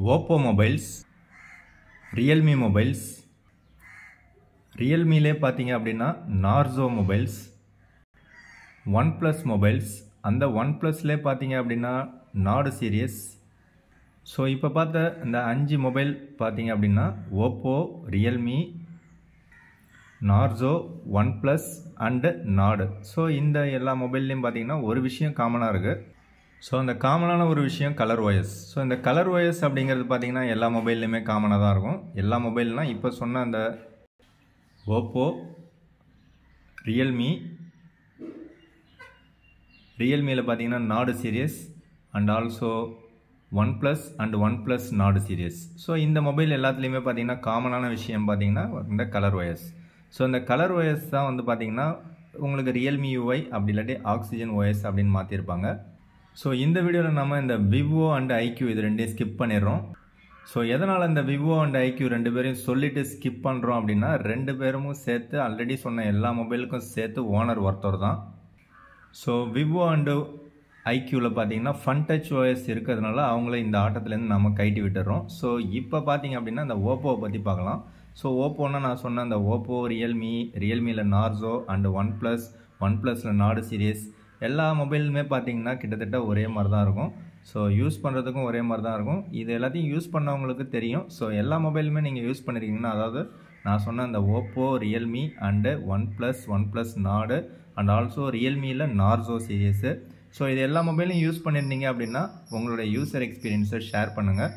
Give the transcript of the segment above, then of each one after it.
Oppo mobiles, Realme mobiles, Realme பார்த்தீங்க அப்படின்னா Narzo mobiles, OnePlus mobiles, அந்த OnePlusலே பார்த்தீங்க அப்படின்னா Nord series. ஸோ இப்போ பார்த்த இந்த 5 மொபைல் பார்த்தீங்க அப்படின்னா Oppo, Realme, Narzo, OnePlus and Nord. So இந்த எல்லா மொபைல்லையும் பார்த்தீங்கன்னா ஒரு விஷயம் காமனாக இருக்குது. ஸோ அந்த காமனான ஒரு விஷயம் கலர் OS. ஸோ இந்த கலர் OS அப்படிங்கிறது பார்த்தீங்கன்னா எல்லா மொபைல்லையுமே காமனாக தான் இருக்கும். எல்லா மொபைல்னால் இப்போ சொன்ன அந்த Oppo, Realmeல பார்த்தீங்கன்னா Nord series and also OnePlus and OnePlus Nord series. So இந்த மொபைல் எல்லாத்துலேயுமே பார்த்தீங்கன்னா காமனான விஷயம் பார்த்தீங்கன்னா இந்த கலர் OS. ஸோ இந்த கலர் OS தான் வந்து பார்த்தீங்கன்னா உங்களுக்கு Realme UI அப்படி இல்லாட்டி Oxygen OS அப்படின்னு மாற்றிருப்பாங்க. ஸோ இந்த வீடியோவில் நம்ம இந்த Vivo அண்ட் IQ இது ரெண்டையும் ஸ்கிப் பண்ணிடுறோம். ஸோ எதனால் இந்த Vivo அண்ட் IQ ரெண்டு பேரையும் சொல்லிவிட்டு ஸ்கிப் பண்ணுறோம் அப்படின்னா ரெண்டு பேரும் சேர்த்து ஆல்ரெடி சொன்ன எல்லா மொபைலுக்கும் சேர்த்து ஓனர் ஒருத்தர் தான். ஸோ Vivo அண்டு IQவில் பார்த்தீங்கன்னா ஃபன் டச் OS இருக்கிறதுனால அவங்கள இந்த ஆட்டத்துலேருந்து நம்ம கைட்டி விட்டுறோம். ஸோ இப்போ பார்த்தீங்க அப்படின்னா இந்த ஓப்போவை பற்றி பார்க்கலாம். ஸோ ஓப்போன்னா நான் சொன்ன அந்த ஓப்போ, ரியல்மியில் Narzo அண்டு ஒன்ப்ளஸில் Nord series எல்லா மொபைலுமே பார்த்தீங்கன்னா கிட்டத்தட்ட ஒரே மாதிரி தான் இருக்கும். ஸோ யூஸ் பண்ணுறதுக்கும் ஒரே மாதிரி தான் இருக்கும். இது எல்லாத்தையும் யூஸ் பண்ணவங்களுக்கு தெரியும். ஸோ எல்லா மொபைலுமே நீங்கள் யூஸ் பண்ணியிருக்கீங்கன்னா அதாவது நான் சொன்ன அந்த Oppo, Realme and OnePlus Nord and also ரியல்மியில் Narzo சீரியஸு. ஸோ இது எல்லா மொபைலையும் யூஸ் பண்ணியிருந்தீங்க அப்படின்னா உங்களுடைய யூசர் எக்ஸ்பீரியன்ஸை ஷேர் பண்ணுங்கள்.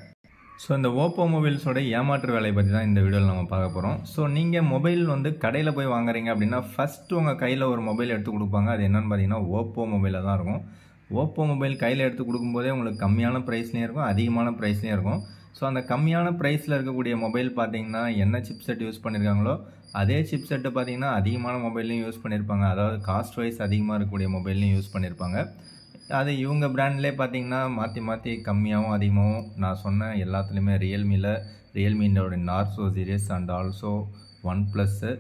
ஸோ இந்த ஓப்போ மொபைல்ஸோட ஏமாற்று வேலையை பற்றி தான் இந்த வீடியோவில் நம்ம பார்க்க போகிறோம். ஸோ நீங்கள் மொபைல் வந்து கடையில் போய் வாங்குறீங்க அப்படின்னா ஃபஸ்ட்டு உங்கள் கையில் ஒரு மொபைல் எடுத்து கொடுப்பாங்க. அது என்னென்னு பார்த்தீங்கன்னா ஓப்போ மொபைலில் தான் இருக்கும். ஓப்போ மொபைல் கையில் எடுத்து கொடுக்கும்போதே உங்களுக்கு கம்மியான ப்ரைஸ்லேயும் இருக்கும், அதிகமான ப்ரைஸ்லேயும் இருக்கும். ஸோ அந்த கம்மியான ப்ரைஸில் இருக்கக்கூடிய மொபைல் பார்த்தீங்கன்னா என்ன சிப்செட் யூஸ் பண்ணியிருக்காங்களோ அதே சிப்செட்டு பார்த்தீங்கன்னா அதிகமான மொபைல்லையும் யூஸ் பண்ணியிருப்பாங்க. அதாவது காஸ்ட் வைஸ் அதிகமாக இருக்கக்கூடிய மொபைல்லையும் யூஸ் பண்ணியிருப்பாங்க. அது இவங்க பிராண்ட்லேயே பார்த்தீங்கன்னா மாற்றி கம்மியாகவும் அதிகமாகவும் நான் சொன்ன எல்லாத்துலேயுமே ரியல்மியோட Narzo series and also OnePlus.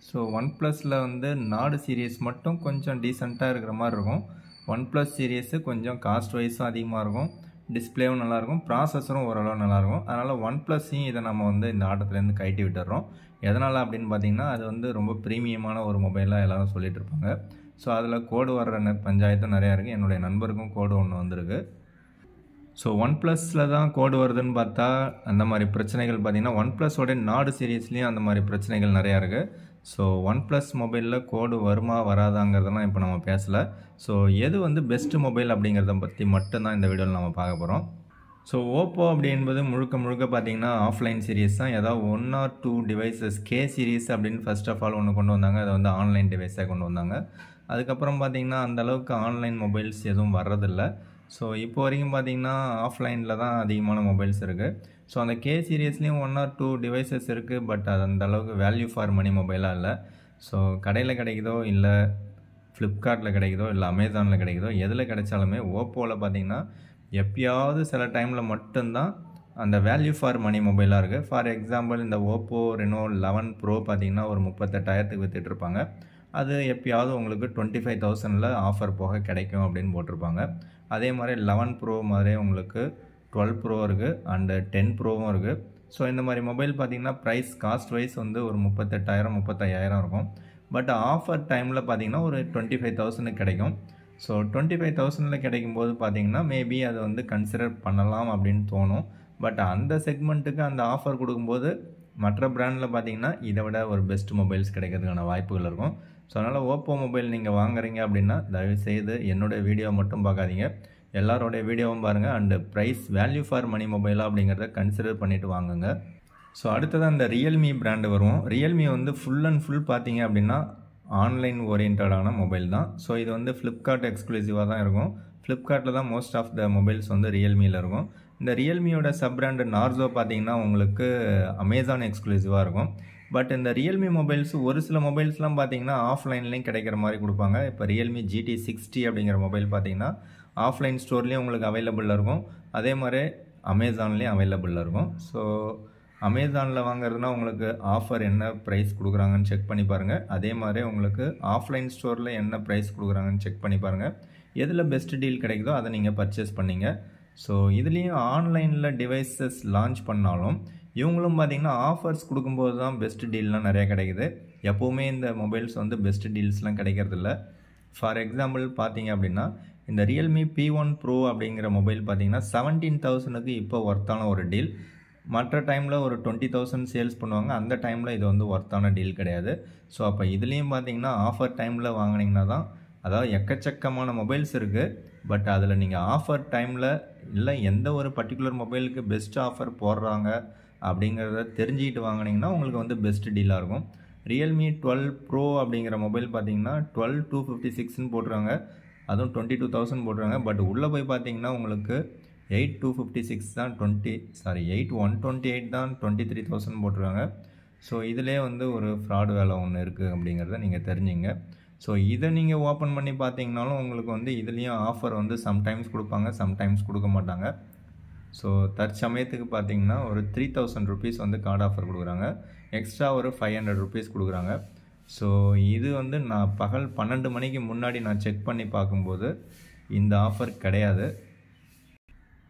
So ஒன்ப்ளஸில் வந்து Nord சீரியஸ் மட்டும் கொஞ்சம் டீசெண்டாக இருக்கிற மாதிரி இருக்கும். ஒன்ப்ளஸ் சீரியஸு கொஞ்சம் காஸ்ட் வைஸும் அதிகமாக இருக்கும், டிஸ்பிளேவும் நல்லாயிருக்கும், ப்ராசஸரும் ஓரளவு நல்லாயிருக்கும். அதனால் ஒன்ப்ளஸையும் இதை நம்ம வந்து இந்த ஆட்டத்துலேருந்து கைட்டி விட்டுறோம். எதனால் அப்படின்னு பார்த்தீங்கன்னா அது வந்து ரொம்ப ப்ரீமியமான ஒரு மொபைலாக எல்லோரும் சொல்லிகிட்டு இருப்பாங்க. ஸோ அதில் கோடு வர்ற பஞ்சாயத்தும் நிறையா இருக்குது. என்னுடைய நண்பருக்கும் கோடு ஒன்று வந்திருக்கு. ஸோ ஒன்ப்ளஸில் தான் கோடு வருதுன்னு பார்த்தா அந்த மாதிரி பிரச்சனைகள் பார்த்திங்கன்னா ஒன்ப்ளஸோட Nord சீரியஸ்லேயும் அந்த மாதிரி பிரச்சனைகள் நிறையா இருக்குது. ஸோ ஒன்ப்ளஸ் மொபைலில் கோடு வருமா வராதாங்கிறதெல்லாம் இப்போ நம்ம பேசலை. ஸோ எது வந்து பெஸ்ட்டு மொபைல் அப்படிங்கிறத பற்றி மட்டும்தான் இந்த வீடியோவில் நம்ம பார்க்க போகிறோம். ஸோ ஓப்போ அப்படி என்பது முழுக்க பார்த்திங்கன்னா ஆஃப்லைன் சீரியஸ் தான். ஏதாவது 1 or 2 டிவைசஸ் K சீரீஸ் அப்படின்னு ஃபர்ஸ்ட் ஆஃப் ஆல் ஒன்று கொண்டு வந்தாங்க. அதை வந்து ஆன்லைன் டிவைஸாக கொண்டு வந்தாங்க. அதுக்கப்புறம் பார்த்திங்கன்னா அந்தளவுக்கு ஆன்லைன் மொபைல்ஸ் எதுவும் வர்றதில்லை. ஸோ இப்போ வரைக்கும் பார்த்திங்கன்னா ஆஃப்லைனில் தான் அதிகமான மொபைல்ஸ் இருக்குது. ஸோ அந்த K சீரியஸ்லேயும் 1 or 2 டிவைசஸ் இருக்குது. பட் அது அந்தளவுக்கு வேல்யூ ஃபார் மணி மொபைலாக இல்லை. ஸோ கடையில் கிடைக்குதோ இல்லை ஃப்ளிப்கார்ட்டில் கிடைக்குதோ இல்லை அமேசானில் கிடைக்குதோ எதில் கிடைச்சாலுமே ஓப்போவில் பார்த்திங்கன்னா எப்பயாவது சில டைமில் மட்டும்தான் அந்த வேல்யூ ஃபார் மணி மொபைலாக இருக்குது. ஃபார் எக்ஸாம்பிள் இந்த ஓப்போ ரெனோ 11 ப்ரோ பார்த்திங்கன்னா ஒரு 38,000க்கு விற்றுட்ருப்பாங்க. அது எப்பயாவது உங்களுக்கு 25,000ல் ஆஃபர் போக கிடைக்கும் அப்படின்னு போட்டிருப்பாங்க. அதே மாதிரி 11 ப்ரோ மாதிரியே உங்களுக்கு 12 ப்ரோ இருக்குது அண்டு 10 ப்ரோவும் இருக்குது. ஸோ இந்த மாதிரி மொபைல் பார்த்திங்கன்னா ப்ரைஸ் காஸ்ட் வைஸ் வந்து ஒரு 38,000 35,000 இருக்கும். பட் ஆஃபர் டைமில் பார்த்திங்கன்னா ஒரு 25,000க்கு கிடைக்கும். ஸோ 25,000ல் கிடைக்கும்போது பார்த்திங்கன்னா மேபி அதை வந்து கன்சிடர் பண்ணலாம் அப்படின்னு தோணும். பட் அந்த செக்மெண்ட்டுக்கு அந்த ஆஃபர் கொடுக்கும்போது மற்ற பிராண்டில் பார்த்திங்கன்னா இதை விட ஒரு பெஸ்ட் மொபைல்ஸ் கிடைக்கிறதுக்கான வாய்ப்புகள் இருக்கும். ஸோ அதனால் ஓப்போ மொபைல் நீங்கள் வாங்குறீங்க அப்படின்னா தயவுசெய்து என்னுடைய வீடியோ மட்டும் பார்க்காதீங்க, எல்லாரோடைய வீடியோவும் பாருங்கள் and price value for money மொபைலாக அப்படிங்கிறத கன்சிடர் பண்ணிவிட்டு வாங்குங்க. ஸோ அடுத்ததான் இந்த ரியல்மி பிராண்டு வருவோம். ரியல்மி வந்து ஃபுல் அண்ட் ஃபுல் பார்த்தீங்க அப்படின்னா ஆன்லைன் ஓரியன்டான மொபைல் தான். ஸோ இது வந்து ஃப்ளிப்கார்ட் எக்ஸ்க்ளூசிவாக தான் இருக்கும். ஃப்ளிப்கார்ட்டில் தான் மோஸ்ட் ஆஃப் த மொபைல்ஸ் வந்து ரியல்மியில் இருக்கும். இந்த ரியல்மியோட சப் பிராண்டு Narzo பார்த்தீங்கன்னா உங்களுக்கு அமேசான் எக்ஸ்க்ளூசிவாக இருக்கும். பட் இந்த ரியல்மி மொபைல்ஸ் ஒரு சில மொபைல்ஸ்லாம் பார்த்தீங்கன்னா ஆஃப்லைன்லேயும் கிடைக்கிற மாதிரி கொடுப்பாங்க. இப்போ ரியல்மி GT60 அப்படிங்கிற மொபைல் பார்த்தீங்கன்னா ஆஃப்லைன் ஸ்டோர்லேயும் உங்களுக்கு அவைலபிளில் இருக்கும், அதே மாதிரி அமேசான்லேயும் அவைலபிளில் இருக்கும். ஸோ அமேசானில் வாங்குறதுனா உங்களுக்கு ஆஃபர் என்ன ப்ரைஸ் கொடுக்குறாங்கன்னு செக் பண்ணி பாருங்கள். அதே மாதிரி உங்களுக்கு ஆஃப்லைன் ஸ்டோரில் என்ன ப்ரைஸ் கொடுக்குறாங்கன்னு செக் பண்ணி பாருங்கள். எதில் பெஸ்ட் டீல் கிடைக்குதோ அதை நீங்கள் பர்ச்சேஸ் பண்ணிங்க. ஸோ இதுலேயும் ஆன்லைனில் டிவைசஸ் லான்ச் பண்ணாலும் இவங்களும் பார்த்திங்கன்னா ஆஃபர்ஸ் கொடுக்கும்போது தான் பெஸ்ட் டீல்லாம் நிறையா கிடைக்குது. எப்போவுமே இந்த மொபைல்ஸ் வந்து பெஸ்ட் டீல்ஸ்லாம் கிடைக்கிறதில்ல. ஃபார் எக்ஸாம்பிள் பார்த்தீங்க அப்படின்னா இந்த ரியல்மி P1 Pro அப்படிங்கிற மொபைல் பார்த்தீங்கன்னா 17,000க்கு இப்போ ஒர்த்தான ஒரு டீல். மற்ற டைமில் ஒரு 20,000 சேல்ஸ் பண்ணுவாங்க. அந்த டைமில் இது வந்து ஒர்த்தான டீல் கிடையாது. ஸோ அப்போ இதுலேயும் பார்த்தீங்கன்னா ஆஃபர் டைமில் வாங்கினீங்கன்னா தான், அதாவது எக்கச்சக்கமான மொபைல்ஸ் இருக்குது. பட் அதில் நீங்கள் ஆஃபர் டைமில் இல்லை எந்த ஒரு பர்டிகுலர் மொபைலுக்கு பெஸ்ட் ஆஃபர் போடுறாங்க அப்படிங்கிறத தெரிஞ்சுக்கிட்டு வாங்கினீங்கன்னா உங்களுக்கு வந்து பெஸ்ட் டீலாக இருக்கும். ரியல்மி 12 Pro அப்படிங்கிற மொபைல் பார்த்தீங்கன்னா 12,256ன்னு போட்டுருவாங்க. அதுவும் 22,000 போட்டுருவாங்க. பட் உள்ளே போய் பார்த்தீங்கன்னா உங்களுக்கு 8,256 தான் 8,128 தான் 23,000 போட்டுருவாங்க. ஸோ இதிலே வந்து ஒரு ஃப்ராடு வேலை ஒன்று இருக்குது அப்படிங்கிறத நீங்கள் தெரிஞ்சுங்க. ஸோ இதை நீங்கள் ஓப்பன் பண்ணி பார்த்தீங்கனாலும் உங்களுக்கு வந்து இதுலேயும் ஆஃபர் வந்து சம்டைம்ஸ் கொடுப்பாங்க, சம்டைம்ஸ் கொடுக்க மாட்டாங்க. ஸோ தற்சமயத்துக்கு பார்த்தீங்கன்னா ஒரு 3,000 ருபீஸ் வந்து கார்டு ஆஃபர் கொடுக்குறாங்க. எக்ஸ்ட்ரா ஒரு 500 ருபீஸ் கொடுக்குறாங்க. ஸோ இது வந்து நான் பகல் 12 மணிக்கு முன்னாடி நான் செக் பண்ணி பார்க்கும்போது இந்த ஆஃபர் கிடையாது.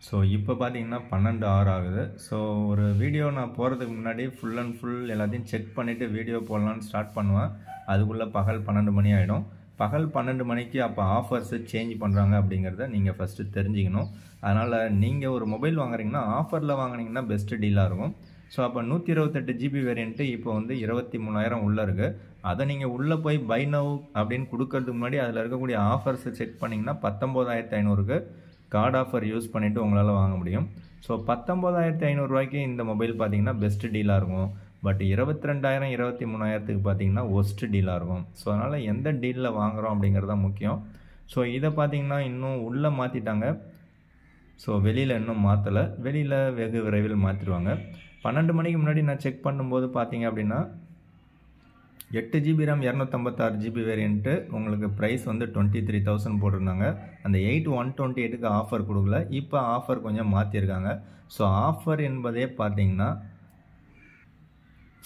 ஸோ இப்போ பார்த்தீங்கன்னா 12:06 ஆகுது. ஸோ ஒரு வீடியோ நான் போகிறதுக்கு முன்னாடி ஃபுல் அண்ட் ஃபுல் எல்லாத்தையும் செக் பண்ணிவிட்டு வீடியோ போடலான்னு ஸ்டார்ட் பண்ணுவேன். அதுக்குள்ளே பகல் 12 மணி ஆகிடும். பகல் 12 மணிக்கு அப்போ ஆஃபர்ஸு சேஞ்ச் பண்ணுறாங்க அப்படிங்கிறத நீங்கள் ஃபஸ்ட்டு தெரிஞ்சுக்கணும். அதனால் நீங்கள் ஒரு மொபைல் வாங்குறீங்கன்னா ஆஃபரில் வாங்கினீங்கன்னா பெஸ்ட்டு டீலாக இருக்கும். ஸோ அப்போ 128 GB வேரியண்ட்டு இப்போ வந்து 23,000 உள்ளே இருக்குது. அதை நீங்கள் உள்ளே போய் பை நவ் அப்படின்னு கொடுக்கறதுக்கு முன்னாடி அதில் இருக்கக்கூடிய ஆஃபர்ஸை செக் பண்ணிங்கன்னா 19,500க்கு கார்டு ஆஃபர் யூஸ் பண்ணிவிட்டு உங்களால் வாங்க முடியும். ஸோ 19,500 ரூபாய்க்கு இந்த மொபைல் பார்த்தீங்கன்னா பெஸ்ட்டு டீலாக இருக்கும். பட் 22,000 23,000க்கு பார்த்தீங்கன்னா ஒஸ்ட் டீலாக இருக்கும். ஸோ அதனால் எந்த டீலில் வாங்குகிறோம் அப்படிங்கிறது தான் முக்கியம். ஸோ இதை பார்த்தீங்கன்னா இன்னும் உள்ளே மாற்றிட்டாங்க. ஸோ வெளியில் இன்னும் மாற்றலை. வெளியில் வெகு விரைவில் மாற்றிடுவாங்க. 12 மணிக்கு முன்னாடி நான் செக் பண்ணும்போது பார்த்தீங்க அப்படின்னா 8 GB RAM 256 GB வேரியண்ட்டு உங்களுக்கு ப்ரைஸ் வந்து 23,000 போட்டிருந்தாங்க. அந்த 8,128க்கு ஆஃபர் கொடுக்கல. இப்போ ஆஃபர் கொஞ்சம் மாற்றிருக்காங்க. ஸோ ஆஃபர் என்பதே பார்த்தீங்கன்னா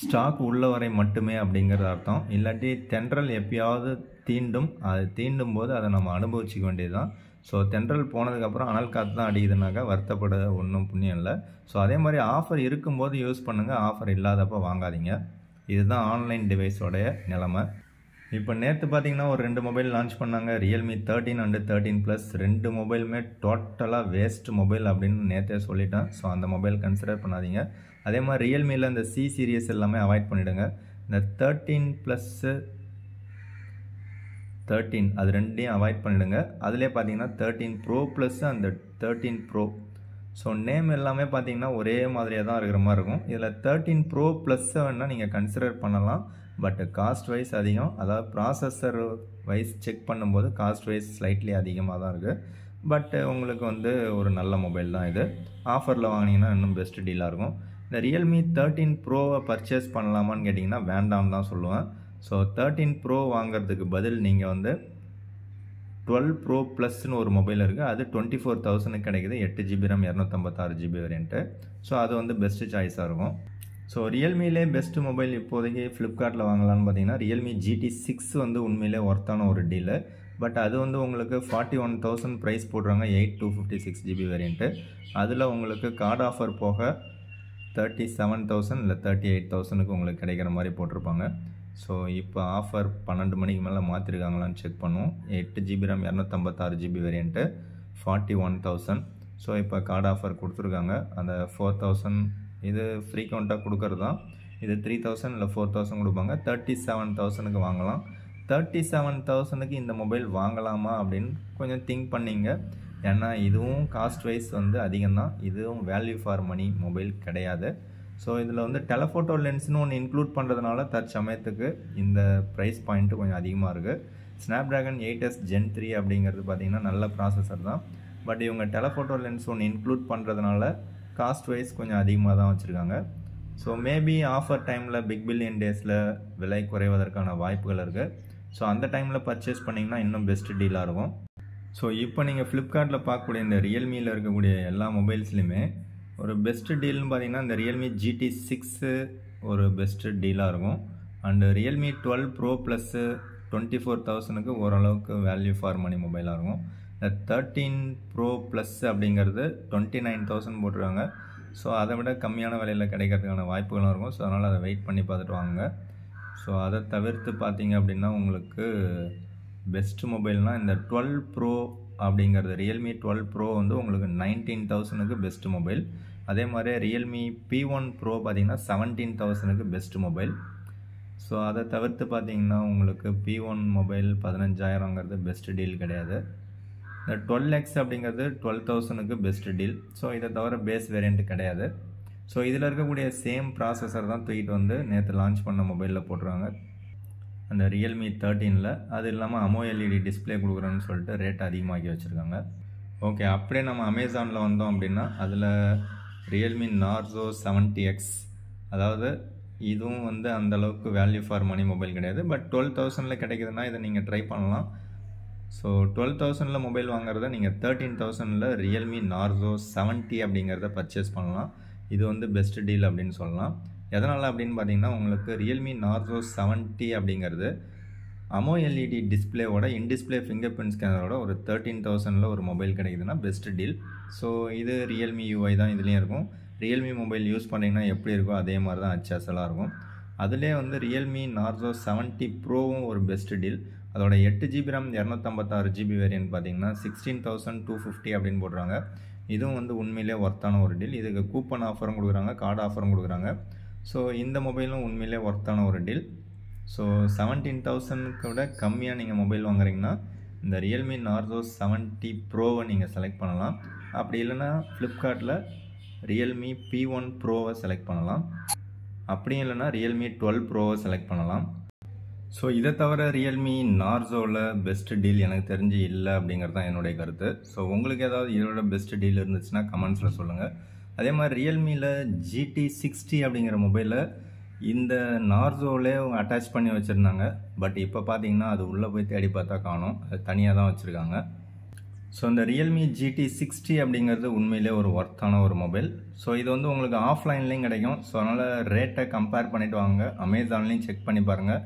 ஸ்டாக் உள்ள வரை மட்டுமே அப்படிங்கிறது அர்த்தம். இல்லாட்டி தென்றல் எப்பயாவது தீண்டும். அது தீண்டும் போது அதை நம்ம அனுபவிச்சிக்க வேண்டியது தான். ஸோ தென்றல் போனதுக்கப்புறம் அனல் காற்று தான் அடிக்குதுனாக்கா வருத்தப்பட ஒன்றும் புண்ணியம் இல்லை. ஸோ அதே மாதிரி ஆஃபர் இருக்கும்போது யூஸ் பண்ணுங்கள், ஆஃபர் இல்லாதப்போ வாங்காதீங்க. இதுதான் ஆன்லைன் டிவைஸோடைய நிலைமை. இப்போ நேற்று பார்த்தீங்கன்னா ஒரு 2 மொபைல் லான்ச் பண்ணாங்க. ரியல்மி 13 அண்டு 13 ப்ளஸ் 2 மொபைலுமே டோட்டலாக வேஸ்ட் மொபைல் அப்படின்னு நேற்றே சொல்லிட்டேன். ஸோ அந்த மொபைல் கன்சிடர் பண்ணாதீங்க. அதே மாதிரி ரியல்மியில் இந்த C சீரியஸ் எல்லாமே அவாய்ட் பண்ணிவிடுங்க. இந்த 13 ப்ளஸ்ஸு 13 அது ரெண்டையும் அவாய்ட் பண்ணிவிடுங்க. அதிலே பார்த்தீங்கன்னா 13 Pro ப்ளஸ் அந்த 13 Pro. ஸோ நேம் எல்லாமே பார்த்தீங்கன்னா ஒரே மாதிரியாக தான் இருக்கிற மாதிரி இருக்கும். இதில் 13 Pro ப்ளஸ்ஸை வேணால் நீங்கள் கன்சிடர் பண்ணலாம். பட் காஸ்ட் வைஸ் அதிகம். அதாவது ப்ராசஸர் வைஸ் செக் பண்ணும்போது காஸ்ட் வைஸ் ஸ்லைட்லி அதிகமாக தான் இருக்குது. பட் உங்களுக்கு வந்து ஒரு நல்ல மொபைல் தான் இது. ஆஃபரில் வாங்கினீங்கன்னா இன்னும் பெஸ்ட் டீலாக இருக்கும். இந்த ரியல்மி 13 ப்ரோவை பர்ச்சேஸ் பண்ணலாமான்னு கேட்டிங்கன்னா வேண்டாம்னு தான் சொல்லுவேன். ஸோ 13 Pro வாங்கிறதுக்கு பதில் நீங்கள் வந்து 12 Pro ப்ளஸ்ன்னு ஒரு மொபைல் இருக்குது. அது 24,000க்கு கிடைக்குது. 8 GB RAM 256 GB variant. So அது வந்து பெஸ்ட்டு சாய்ஸாக இருக்கும். ஸோ ரியல்மிலே பெஸ்ட்டு மொபைல் இப்போதைக்கு ஃப்ளிப்கார்ட்டில் வாங்கலான்னு பார்த்தீங்கன்னா ரியல்மி GT6 வந்து உண்மையிலே ஒர்த்தான ஒரு டீலு. பட் அது வந்து உங்களுக்கு 41,000 ப்ரைஸ் போடுறாங்க. 8,256 GB வேரியண்ட்டு. அதில் உங்களுக்கு கார்டு ஆஃபர் போக 37,000 இல்லை 38,000க்கு உங்களுக்கு கிடைக்கிற மாதிரி போட்டிருப்பாங்க. ஸோ இப்போ ஆஃபர் 12 மணிக்கு மேலே மாற்றிருக்காங்களான்னு செக் பண்ணுவோம். 8 GB RAM 256 GB variant 41,000. So இப்போ கார்டு ஆஃபர் கொடுத்துருக்காங்க. அந்த 4,000 இது ஃப்ரீக்வெண்ட்டாக கொடுக்கறது தான். இது 3,000 இல்லை 4,000 கொடுப்பாங்க. 37,000க்கு வாங்கலாம். 37,000க்கு இந்த மொபைல் வாங்கலாமா அப்படின்னு கொஞ்சம் திங்க் பண்ணிங்க. ஏன்னா இதுவும் காஸ்ட் வைஸ் வந்து அதிகம்தான். இதுவும் வேல்யூ ஃபார் மணி மொபைல் கிடையாது. ஸோ இதில் வந்து டெலஃபோட்டோ லென்ஸ்னு ஒன்று இன்க்ளூட் பண்ணுறதுனால தற்சமயத்துக்கு இந்த ப்ரைஸ் பாயிண்ட்டு கொஞ்சம் அதிகமாக இருக்குது. ஸ்னாப்ட்ராகன் 8S Gen 3 அப்படிங்கிறது பார்த்திங்கன்னா நல்ல ப்ராசஸர் தான். பட் இவங்க டெலஃபோட்டோ லென்ஸ் ஒன்று இன்க்ளூட் பண்ணுறதுனால காஸ்ட் வைஸ் கொஞ்சம் அதிகமாக தான் வச்சுருக்காங்க. ஸோ மேபி ஆஃபர் டைமில் பிக் பில்லியன் டேஸில் விலை குறைவதற்கான வாய்ப்புகள் இருக்குது. ஸோ அந்த டைமில் பர்ச்சேஸ் பண்ணிங்கன்னா இன்னும் பெஸ்ட் டீலாக இருக்கும். ஸோ இப்போ நீங்கள் ஃப்ளிப்கார்ட்டில் பார்க்கக்கூடிய இந்த ரியல்மியில் இருக்கக்கூடிய எல்லா மொபைல்ஸ்லையுமே ஒரு பெஸ்ட்டு டீல்னு பார்த்தீங்கன்னா இந்த ரியல்மி GT6 ஒரு பெஸ்ட்டு டீலாக இருக்கும். அண்டு ரியல்மி 12 Pro ப்ளஸ்ஸு 24,000க்கு ஓரளவுக்கு வேல்யூ ஃபார் மணி மொபைலாக இருக்கும். 13 ப்ரோ ப்ளஸ் அப்படிங்கிறது 29,000 போட்டிருக்காங்க. ஸோ அதை விட கம்மியான விலையில் கிடைக்கிறதுக்கான வாய்ப்புகளும் இருக்கும். ஸோ அதனால் அதை வெயிட் பண்ணி பார்த்துட்டு வாங்க. ஸோ அதை தவிர்த்து பார்த்தீங்க அப்படின்னா உங்களுக்கு பெஸ்ட் மொபைல்னால் இந்த 12 ப்ரோ அப்படிங்கிறது ரியல்மி 12 ப்ரோ வந்து உங்களுக்கு 19,000க்கு பெஸ்ட் மொபைல். அதே மாதிரி ரியல்மி P1 ப்ரோ பார்த்தீங்கன்னா 17,000க்கு பெஸ்ட் மொபைல். ஸோ அதை தவிர்த்து பார்த்தீங்கன்னா உங்களுக்கு P1 மொபைல் 15,000ங்கிறது பெஸ்ட் டீல் கிடையாது. இந்த 12X அப்படிங்கிறது 12,000க்கு பெஸ்ட் டீல். ஸோ இதை தவிர பேஸ் வேரியண்ட் கிடையாது. ஸோ இதில் இருக்கக்கூடிய சேம் ப்ராசஸர் தான் தூக்கிட்டு வந்து நேற்று லான்ச் பண்ண மொபைலில் போட்டுருவாங்க அந்த ரியல்மி 13ல். அது இல்லாமல் AMOLED டிஸ்பிளே கொடுக்குறேன்னு சொல்லிட்டு ரேட் அதிகமாக்கி வச்சுருக்காங்க. ஓகே, அப்படியே நம்ம அமேசானில் வந்தோம் அப்படின்னா அதில் ரியல்மி நார்சோ 70X, அதாவது இதுவும் வந்து அந்தளவுக்கு வேல்யூ ஃபார் மணி மொபைல் கிடையாது. பட் 12,000ல் கிடைக்குதுன்னா இதை நீங்கள் ட்ரை பண்ணலாம். ஸோ 12,000ல் மொபைல் வாங்குறத நீங்கள் 13,000ல் ரியல்மி நார்சோ 70 அப்படிங்கிறத பர்ச்சேஸ் பண்ணலாம். இது வந்து பெஸ்ட் டீல் அப்படின்னு சொல்லலாம். எதனால் அப்படின்னு பார்த்தீங்கன்னா உங்களுக்கு ரியல்மி நார்சோ 70 அப்படிங்கிறது AMOLED டிஸ்பிளேவோட இன்டிஸ்பிளே ஃபிங்கர் பிரிண்ட் ஸ்கேனரோட ஒரு 13,000ல் ஒரு மொபைல் கிடைக்குதுன்னா பெஸ்ட் டீல். ஸோ இது ரியல்மி UI தான் இதுலேயும் இருக்கும். ரியல்மி மொபைல் யூஸ் பண்ணிங்கன்னா எப்படி இருக்கோ அதே மாதிரி தான் HSலாம் இருக்கும். அதிலே வந்து ரியல்மி நார்சோ 70 ப்ரோவும் ஒரு பெஸ்ட் டீல். அதோட 8GB RAM 256GB வேரியன்ட் பார்த்தீங்கன்னா 16,250 அப்படின்னு போடுறாங்க. இதுவும் வந்து உண்மையிலே ஒர்த்தான ஒரு டீல். இதுக்கு கூப்பன் ஆஃபரும் கொடுக்குறாங்க, கார்டு ஆஃபரும் கொடுக்குறாங்க. ஸோ இந்த மொபைலும் உண்மையிலே ஒர்த்தான ஒரு டீல். ஸோ 17,000க்கு விட கம்மியாக நீங்கள் மொபைல் வாங்குறீங்கன்னா இந்த ரியல்மி நார்சோ 70 ப்ரோவை நீங்கள் செலக்ட் பண்ணலாம். அப்படி இல்லைன்னா ஃப்ளிப்கார்ட்டில் ரியல்மி P1 ப்ரோவை செலக்ட் பண்ணலாம். அப்படியும் இல்லைன்னா ரியல்மி 12 ப்ரோவை செலக்ட் பண்ணலாம். ஸோ இதை தவிர ரியல்மி நார்சோவில் பெஸ்ட் டீல் எனக்கு தெரிஞ்சு இல்லை அப்படிங்கிறது தான் என்னுடைய கருத்து. ஸோ உங்களுக்கு ஏதாவது இதோட பெஸ்ட் டீல் இருந்துச்சுன்னா கமெண்ட்ஸில் சொல்லுங்கள். அதே மாதிரி ரியல்மியில் GT60 அப்படிங்கிற மொபைலில் இந்த நார்சோவிலே அட்டாச் பண்ணி வச்சுருந்தாங்க. பட் இப்போ பார்த்தீங்கன்னா அது உள்ளே போய் தேடி பார்த்தா காணும், அது தனியாக தான் வச்சுருக்காங்க. ஸோ இந்த ரியல்மி GT60 அப்படிங்கிறது உண்மையிலே ஒரு ஒர்த்தான ஒரு மொபைல். ஸோ இது வந்து உங்களுக்கு ஆஃப்லைன்லேயும் கிடைக்கும். ஸோ அதனால் ரேட்டை கம்பேர் பண்ணிவிட்டு வாங்க. அமேசான்லேயும் செக் பண்ணி பாருங்கள்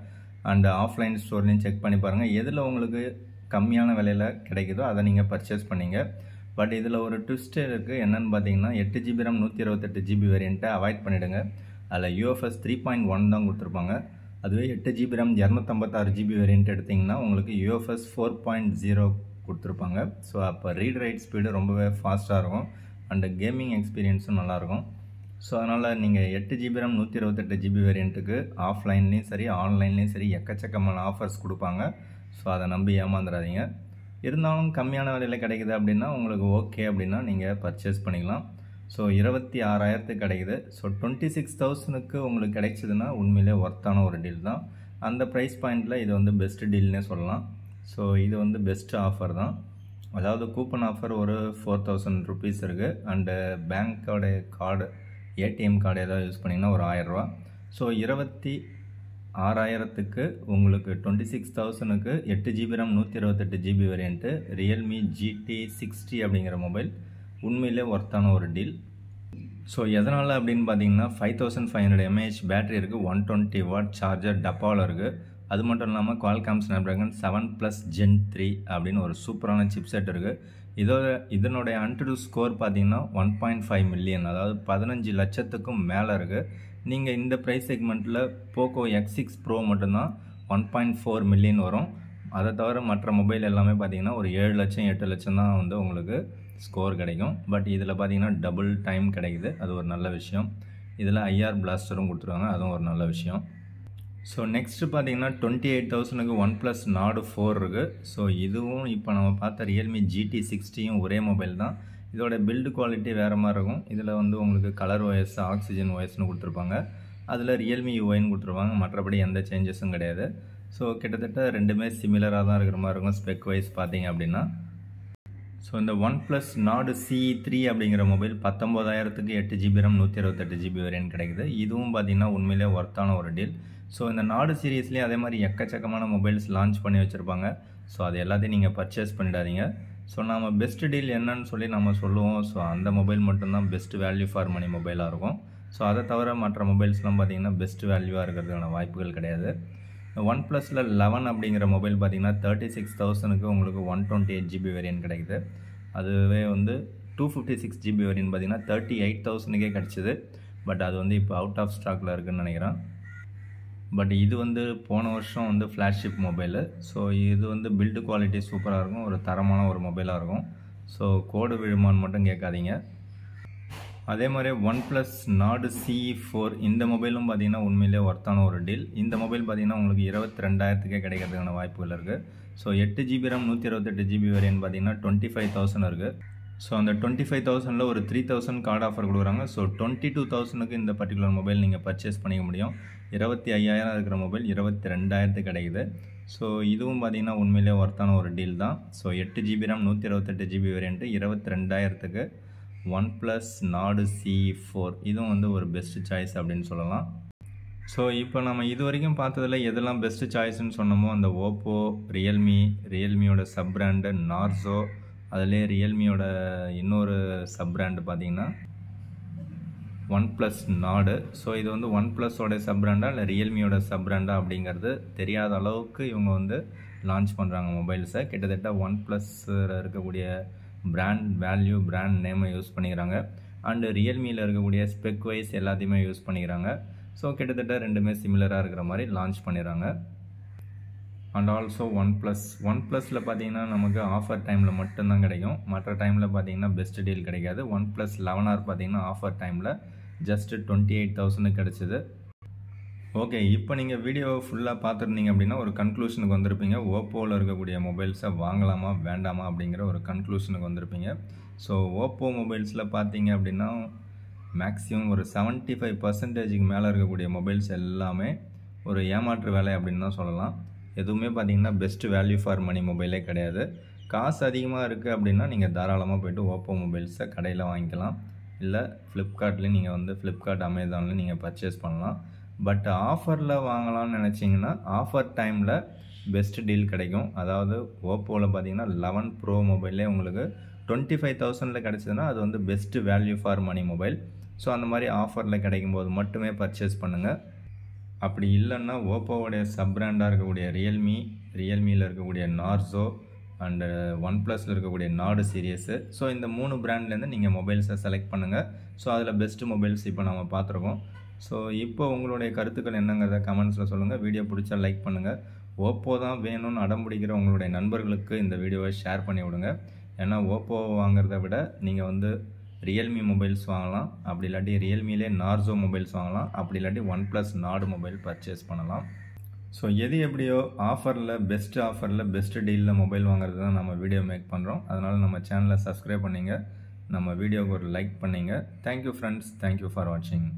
அண்ட் ஆஃப்லைன் ஸ்டோர்லேயும் செக் பண்ணி பாருங்கள். எதில் உங்களுக்கு கம்மியான விலையில் கிடைக்குதோ அதை நீங்கள் பர்ச்சேஸ் பண்ணிங்க. பட் இதில் ஒரு ட்விஸ்ட் இருக்குது. என்னென்னு பார்த்தீங்கன்னா 8GB RAM 128GB வேரியண்ட்டை அவாய்ட் பண்ணிவிடுங்க. அதில் UFS 3.1 தான் கொடுத்துருப்பாங்க. அதுவே 8GB RAM 256GB வேரியண்ட் எடுத்திங்கன்னா உங்களுக்கு UFS 4.0 கொடுத்துருப்பாங்க. ஸோ அப்போ ரீட் ரைட் ஸ்பீடு ரொம்பவே ஃபாஸ்ட்டாக இருக்கும் அண்டு கேமிங் எக்ஸ்பீரியன்ஸும் நல்லாயிருக்கும். ஸோ அதனால் நீங்கள் 8GB RAM 128GB வேரியண்ட்டுக்கு ஆஃப்லைன்லேயும் சரி ஆன்லைன்லேயும் சரி எக்கச்சக்கமான ஆஃபர்ஸ் கொடுப்பாங்க. ஸோ அதை நம்பி ஏமாந்துடாதீங்க. இருந்தாலும் கம்மியான விலையில் கிடைக்குது அப்படின்னா உங்களுக்கு ஓகே அப்படின்னா நீங்கள் பர்ச்சேஸ் பண்ணிக்கலாம். ஸோ 26,000க்கு கிடைக்குது. ஸோ 26,000க்கு உங்களுக்கு கிடைச்சதுன்னா உண்மையிலே ஒர்த்தான ஒரு டீல் தான். அந்த ப்ரைஸ் பாயிண்டில் இது வந்து பெஸ்ட் டீல்னே சொல்லலாம். ஸோ இது வந்து பெஸ்ட் ஆஃபர் தான். அதாவது கூப்பன் ஆஃபர் ஒரு 4,000 ருபீஸ் இருக்குது அண்டு பேங்க்கோடைய கார்டு ATM கார்டு ஏதாவது யூஸ் பண்ணிங்கன்னா ஒரு 1000 ரூபா. ஸோ 26,000க்கு உங்களுக்கு 26,000க்கு 8GB RAM 128GB variant Realme GT60 அப்படிங்கிற மொபைல் உண்மையிலே ஒர்த்தான ஒரு டீல். ஸோ எதனால் அப்படின்னு பார்த்தீங்கன்னா 5500 mAh பேட்டரி இருக்குது, 120 வாட் சார்ஜர் டப்பாவில் இருக்குது. அது மட்டும் இல்லாமல் Qualcomm Snapdragon 7+ Gen 3 அப்படின்னு ஒரு சூப்பரான சிப்செட் இருக்குது. இதனுடைய AnTuTu ஸ்கோர் பார்த்தீங்கன்னா 1.5 மில்லியன், அதாவது 15 லட்சத்துக்கும் மேலே இருக்குது. நீங்கள் இந்த ப்ரைஸ் செக்மெண்ட்டில் போக்கோ X6 ப்ரோ மட்டும்தான் 1.4 மில்லியன் வரும். அதை தவிர மற்ற மொபைல் எல்லாமே பார்த்தீங்கன்னா ஒரு 7 லட்சம் 8 லட்சம் தான் வந்து உங்களுக்கு ஸ்கோர் கிடைக்கும். பட் இதில் பார்த்தீங்கன்னா டபுள் டைம் கிடைக்குது, அது ஒரு நல்ல விஷயம். இதில் IR பிளாஸ்டரும் கொடுத்துருவாங்க, அதுவும் ஒரு நல்ல விஷயம். ஸோ நெக்ஸ்ட்டு பார்த்தீங்கன்னா 28,000க்கு OnePlus Nord 4 இருக்குது. ஸோ இதுவும் இப்போ நம்ம பார்த்த ரியல்மி GT60யும் ஒரே மொபைல் தான். இதோட பில்டு குவாலிட்டி வேறு மாதிரி இருக்கும். இதில் வந்து உங்களுக்கு கலர் OS ஆக்சிஜன் OSன்னு கொடுத்துருப்பாங்க. அதில் ரியல்மி UIன்னு கொடுத்துருப்பாங்க. மற்றபடி எந்த சேஞ்சஸும் கிடையாது. ஸோ கிட்டத்தட்ட ரெண்டுமே சிமிலராக தான் இருக்கிற மாதிரி இருக்கும் ஸ்பெக் வைஸ் பார்த்தீங்க அப்படின்னா. ஸோ இந்த OnePlus Nord CE3 அப்படிங்கிற mobile 19,000க்கு 8GB RAM 128GB variant கிடைக்குது. இதுவும் பார்த்தீங்கன்னா உண்மையிலே ஒர்த்தான ஒரு டீல். ஸோ இந்த Nord சீரீஸ்லேயே அதே மாதிரி எக்கச்சக்கமான மொபைல்ஸ் லான்ச் பண்ணி வச்சுருப்பாங்க. ஸோ அது எல்லாத்தையும் நீங்கள் பர்ச்சேஸ் பண்ணிடாதீங்க. ஸோ நம்ம பெஸ்ட் டீல் என்னன்னு சொல்லி நம்ம சொல்லுவோம். ஸோ அந்த மொபைல் மட்டும்தான் பெஸ்ட் வேல்யூ ஃபார் மணி மொபைலாக இருக்கும். ஸோ அதை தவிர மற்ற மொபைல்ஸ்லாம் பார்த்தீங்கன்னா பெஸ்ட் வேல்யூவாக இருக்கிறதுக்கான வாய்ப்புகள் கிடையாது. ஒன் ப்ளஸில் 11 அப்படிங்கிற மொபைல் பார்த்தீங்கன்னா 36,000க்கு உங்களுக்கு 128 GB வேரியன்ட் கிடைக்குது. அதுவே வந்து 256 GB வேரியன்ட் பார்த்தீங்கன்னா 38,000க்கே கிடச்சிது. பட் அது வந்து இப்போ அவுட் ஆஃப் ஸ்டாக்கில் இருக்குதுன்னு நினைக்கிறேன். பட் இது வந்து போன வருஷம் வந்து ஃப்ளாக்ஷிப் மொபைலு. ஸோ இது வந்து பில்டு குவாலிட்டி சூப்பராக இருக்கும், ஒரு தரமான ஒரு மொபைலாக இருக்கும். ஸோ கோடு விழுமான்னு மட்டும் கேட்காதீங்க. அதே மாதிரி ஒன் ப்ளஸ் நாடு CE4 இந்த மொபைலும் பார்த்தீங்கன்னா உண்மையிலே ஒர்த்தான ஒரு டீல். இந்த மொபைல் பார்த்தீங்கன்னா உங்களுக்கு 22,000க்கே கிடைக்கிறதுக்கான வாய்ப்புகள் இருக்குது. So 8 GB RAM 128 GB variant பார்த்தீங்கன்னா 25,000 இருக்குது. ஸோ அந்த 25,000ல் ஒரு 3,000 கார்டு ஆஃபர் கொடுக்குறாங்க. ஸோ 22,000க்கு இந்த பர்டிகுலர் மொபைல் நீங்கள் பர்ச்சேஸ் பண்ணிக்க முடியும். 25,000 இருக்கிற மொபைல் 22,000க்கு கிடைக்குது. ஸோ இதுவும் பார்த்தீங்கன்னா உண்மையிலே ஒர்த்தான ஒரு டீல் தான். So 8 GB RAM 128 GB variant 22,000க்கு ஒன் ப்ளஸ் நாடு CE4 இதுவும் வந்து ஒரு பெஸ்ட் சாய்ஸ் அப்படின்னு சொல்லலாம். ஸோ இப்போ நம்ம இது வரைக்கும் பார்த்ததில் எதெல்லாம் பெஸ்ட்டு சாய்ஸ்ன்னு சொன்னோமோ அந்த ஓப்போ, ரியல்மியோட சப் பிராண்டு நார்சோ, அதிலே ரியல்மியோட இன்னொரு சப் பிராண்டு பார்த்தீங்கன்னா ஒன் ப்ளஸ் நாடு. ஸோ இது வந்து ஒன் ப்ளஸோட சப் பிராண்டா இல்லை ரியல்மியோட சப் பிராண்டா அப்படிங்கிறது தெரியாத அளவுக்கு இவங்க வந்து லான்ச் பண்ணுறாங்க மொபைல்ஸை. கிட்டத்தட்ட ஒன் ப்ளஸில் இருக்கக்கூடிய பிராண்ட் வேல்யூ, பிராண்ட் நேமை யூஸ் பண்ணிக்கிறாங்க. அண்டு ரியல்மியில் இருக்கக்கூடிய ஸ்பெக் வைஸ் எல்லாத்தையுமே யூஸ் பண்ணிக்கிறாங்க. ஸோ கிட்டத்தட்ட ரெண்டுமே சிமிலராக இருக்கிற மாதிரி லான்ச் பண்ணிடுறாங்க. அண்ட் ஆல்சோ ஒன் ப்ளஸில் பார்த்தீங்கன்னா நமக்கு ஆஃபர் டைமில் மட்டும்தான் கிடைக்கும். மற்ற டைமில் பார்த்தீங்கன்னா பெஸ்ட் டீல் கிடைக்காது. ஒன் ப்ளஸ் 11R பார்த்தீங்கன்னா ஆஃபர் டைமில் ஜஸ்ட்டு 28,000 கிடச்சிது. ஓகே, இப்போ நீங்கள் வீடியோவை ஃபுல்லாக பார்த்துருந்தீங்க அப்படின்னா ஒரு கன்க்ளூஷனுக்கு வந்திருப்பீங்க. ஓப்போவில் இருக்கக்கூடிய மொபைல்ஸை வாங்கலாமா வேண்டாமா அப்படிங்கிற ஒரு கன்க்ளூஷனுக்கு வந்திருப்பீங்க. ஸோ ஓப்போ மொபைல்ஸில் பார்த்தீங்க அப்படின்னா மேக்ஸிமம் ஒரு 75% மேலே இருக்கக்கூடிய மொபைல்ஸ் எல்லாமே ஒரு ஏமாற்று வேலை அப்படின்னு தான் சொல்லலாம். எதுவுமே பார்த்தீங்கன்னா பெஸ்ட் வேல்யூ ஃபார் மணி மொபைலே கிடையாது. காசு அதிகமாக இருக்குது அப்படின்னா நீங்கள் தாராளமாக போய்ட்டு ஓப்போ மொபைல்ஸை கடையில் வாங்கிக்கலாம். இல்லை ஃப்ளிப்கார்ட்லேயும் நீங்கள் வந்து ஃப்ளிப்கார்ட், அமேசான்லேயும் நீங்கள் பர்ச்சேஸ் பண்ணலாம். பட் ஆஃபரில் வாங்கலாம்னு நினச்சிங்கன்னா ஆஃபர் டைமில் பெஸ்ட் டீல் கிடைக்கும். அதாவது ஓப்போவில் பார்த்தீங்கன்னா 11 Pro மொபைலே உங்களுக்கு 25,000ல் கிடச்சதுன்னா அது வந்து best value for money mobile. So அந்த மாதிரி ஆஃபரில் கிடைக்கும்போது மட்டுமே பர்ச்சேஸ் பண்ணுங்கள். அப்படி இல்லைன்னா ஓப்போவுடைய சப் பிராண்டாக இருக்கக்கூடிய ரியல்மியில் இருக்கக்கூடிய நார்சோ அண்டு ஒன் ப்ளஸில் இருக்கக்கூடிய நாடு சீரியஸு. ஸோ இந்த 3 பிராண்ட்லேருந்து நீங்கள் மொபைல்ஸை செலக்ட் பண்ணுங்கள். ஸோ அதில் பெஸ்ட்டு மொபைல்ஸ் இப்போ நம்ம பார்த்துருக்கோம். ஸோ இப்போ உங்களுடைய கருத்துக்கள் என்னங்கிறத கமெண்ட்ஸில் சொல்லுங்கள். வீடியோ பிடிச்சா லைக் பண்ணுங்கள். ஓப்போ தான் வேணும்னு அடம் பிடிக்கிற உங்களுடைய நண்பர்களுக்கு இந்த வீடியோவை ஷேர் பண்ணி விடுங்க. ஏன்னா ஓப்போ வாங்குறத விட நீங்கள் வந்து ரியல்மி மொபைல்ஸ் வாங்கலாம். அப்படி இல்லாட்டி ரியல்மிலே நார்சோ மொபைல்ஸ் வாங்கலாம். அப்படி இல்லாட்டி ஒன் ப்ளஸ் நாடு மொபைல் பர்ச்சேஸ் பண்ணலாம். ஸோ எது எப்படியோ பெஸ்ட் ஆஃபரில் பெஸ்ட் டீலில் மொபைல் வாங்குறது தான் நம்ம வீடியோ மேக் பண்ணுறோம். அதனால் நம்ம சேனலை சப்ஸ்கிரைப் பண்ணிங்க, நம்ம வீடியோவுக்கு ஒரு லைக் பண்ணிங்க. தேங்க்யூ ஃப்ரெண்ட்ஸ், தேங்க்யூ ஃபார் வாட்சிங்.